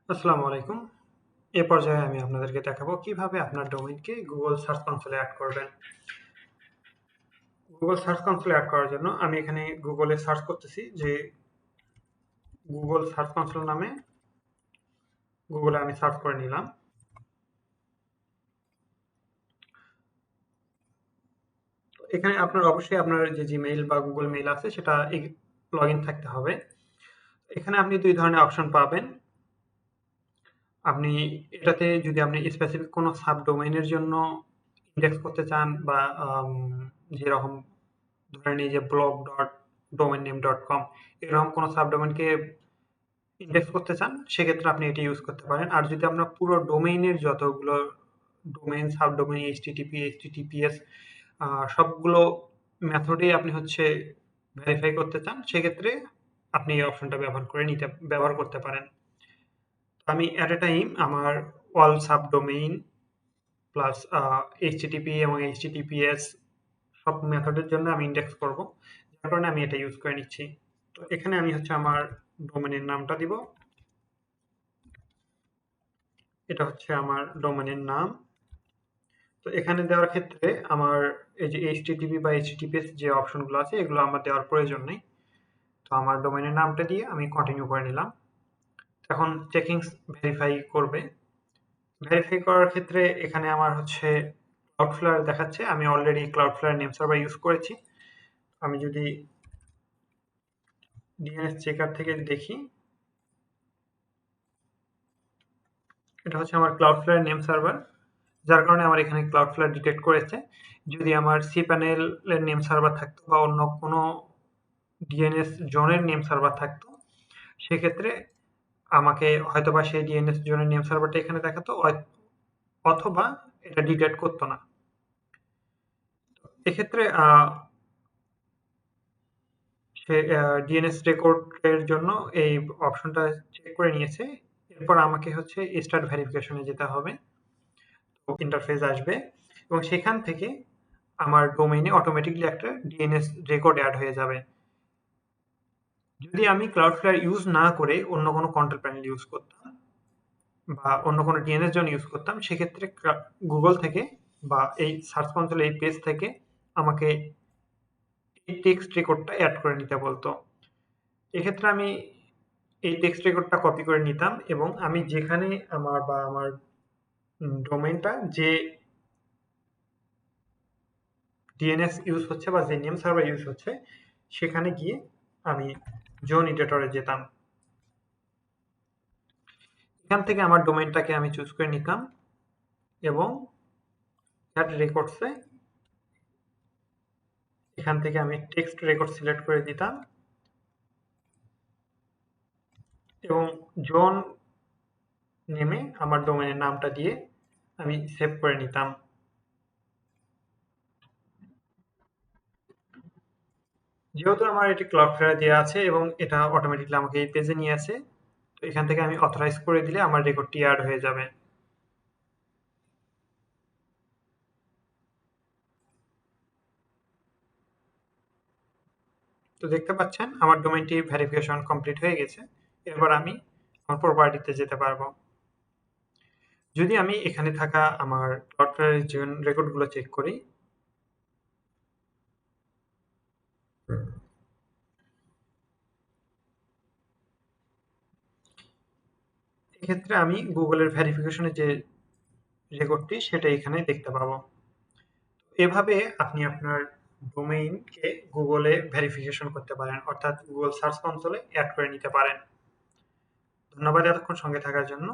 আসসালামু আলাইকুম। এ পর্যায়ে আমি আপনাদেরকে দেখাবো কিভাবে আপনার ডোমেইনকে Google সার্চ কনসোলে এড করবেন। Google সার্চ কনসোলে এড করার জন্য আমি এখানে Google এ সার্চ করতেছি যে Google সার্চ কনসোল নামে Google এ আমি সার্চ করে নিলাম। এখানে আপনার অবশ্যই আপনার যে Gmail বা Google মেইল আছে সেটা লগইন থাকতে হবে। এখানে আপনি ২ ধরনের অপশন পাবেন। আপনি এটাতে যদি আপনি স্পেসিফিক কোনো সাবডোমেইনের জন্য ইনডেক্স করতে চান বা যেরকম ধরেন এই যে blog.domainname.com এরকম কোনো সাবডোমেইনকে ইনডেক্স করতে চান সেক্ষেত্রে আপনি এটি ইউজ করতে পারেন। আর যদি আপনার পুরো ডোমেইনের যতগুলো ডোমেইন, সাবডোমেইন, এইচটিটিপি, এইচটিটিপিএস সবগুলো মেথডেই আপনি হচ্ছে ভেরিফাই করতে চান সেক্ষেত্রে আপনি এই অপশনটা ব্যবহার করতে পারেন। আমি এট এ টাইম আমার অল সাবডোমেইন প্লাস এইচটিটিপি এবং এইচটিটিপিএস সব মেথডের জন্য আমি ইনডেক্স করব, যার কারণে আমি এটা ইউজ করে নিচ্ছি। তো এখানে আমি হচ্ছে আমার ডোমেনের নামটা দিব। এটা হচ্ছে আমার ডোমেনের নাম। তো এখানে দেওয়ার ক্ষেত্রে আমার এই যে এইচটিটিপি বা এইচটিটিপিএস যে অপশনগুলো আছে এগুলো আমার দেওয়ার প্রয়োজন নেই। তো আমার ডোমেনের নামটা দিয়ে আমি কন্টিনিউ করে নিলাম। এখন চেকিংস ভেরিফাই করবে। ভেরিফাই করার ক্ষেত্রে এখানে আমার হচ্ছে Cloudflare দেখাচ্ছে। আমি already Cloudflare name server use করেছি। আমি যদি ডিএনএস চেকার থেকে দেখি, এটা হচ্ছে আমার Cloudflare নেম সার্ভার, যার কারণে আমার এখানে Cloudflare ডিটেক্ট করেছে। যদি আমার cPanel এর নেম সার্ভার থাকতো বা অন্য কোনো ডিএনএস জোনের নেম সার্ভার থাকতো সেক্ষেত্রে আমাকে হয়তোবা সেই ডিএনএস জোনের নেম সার্ভারটা এখানে দেখাতো, অথবা এটা ডিটেক্ট করতো না। এক্ষেত্রে সে ডিএনএস রেকর্ডের জন্য এই অপশনটা চেক করে নিয়েছে। এরপর আমাকে হচ্ছে স্টার্ট ভেরিফিকেশনে যেতে হবে। তো ইন্টারফেস আসবে এবং সেখান থেকে আমার ডোমেইনে অটোমেটিকলি একটা ডিএনএস রেকর্ড অ্যাড হয়ে যাবে। যদি আমি Cloudflare ইউজ না করে অন্য কোনো কন্ট্রোল প্যানেল ইউজ করতাম বা অন্য কোনো ডিএনএস জোন ইউজ করতাম সেক্ষেত্রে গুগল থেকে বা এই সার্চ কনসোল এই পেজ থেকে আমাকে এই টেক্সট রেকর্ডটা অ্যাড করে নিতে বলতো। এক্ষেত্রে আমি এই টেক্সট রেকর্ডটা কপি করে নিতাম এবং আমি যেখানে আমার ডোমেইনটা যে ডিএনএস ইউজ হচ্ছে বা যে নেম সার্ভার ইউজ হচ্ছে সেখানে গিয়ে আমি জোন এডিটরে যেতাম। এখান থেকে আমার ডোমেইনটাকে আমি চুজ করে নিতাম এবং অ্যাড রেকর্ডসে এখান থেকে আমি টেক্সট রেকর্ড সিলেক্ট করে দিতাম এবং জোন নেমে আমার ডোমেইনের নামটা দিয়ে আমি সেভ করে নিতাম। যেহেতু আমার এটি Cloudflare দেওয়া আছে এবং এটা অটোমেটিকলি আমাকে এই পেজে নিয়ে আসে, তো এখান থেকে আমি অথরাইজ করে দিলে আমার রেকর্ডটি অ্যাড হয়ে যাবে। তো দেখতে পাচ্ছেন আমার ডোমেইনটি ভেরিফিকেশন কমপ্লিট হয়ে গেছে। এরপর আমি আমার প্রপার্টিতে যেতে পারবো। যদি আমি এখানে থাকা আমার Cloudflare এর রেকর্ডগুলো চেক করি, এক্ষেত্রে আমি গুগলের ভেরিফিকেশনের যে রেকর্ডটি সেটা এখানে দেখতে পাবো। এভাবে আপনি আপনার ডোমেইনকে গুগলে ভেরিফিকেশন করতে পারেন, অর্থাৎ গুগল সার্চ কনসোলে অ্যাড করে নিতে পারেন। ধন্যবাদ এতক্ষণ সঙ্গে থাকার জন্য।